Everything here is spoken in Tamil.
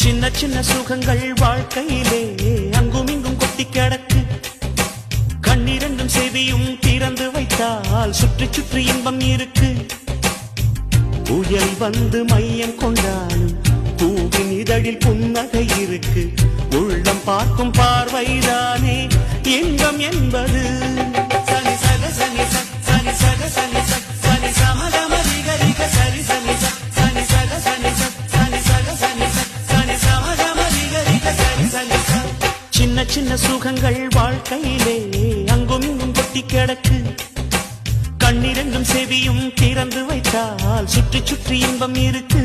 சின்ன சின்ன சுகங்கள் வாழ்க்கையிலே அங்கும் இங்கும் கொட்டி கிடக்கு. கண்ணிரண்டும் செவியும் திறந்து வைத்தால் சுற்றி சுற்றி இன்பம் இருக்கு. புயல் வந்து மையம் கொண்டாலும் பூவின் இதழில் புன்னகை இருக்கு. உள்ளம் பார்க்கும் பார்வைதானே இன்பம் என்பது. சனி சக சனி சனி சக சனி சனி சமதம ரிக சரி சனி சனி சக சனி சனி சக சனி சனி சமதம ரிக சரி சனி. சின்ன சின்ன சுகங்கள் வாழ்க்கையிலே அங்கும் இங்கும் கொட்டி கிடக்கு. கண்ணிரண்டும் செவியும் திறந்து வைத்தால் சுற்றி சுற்றி இன்பம் இருக்கு.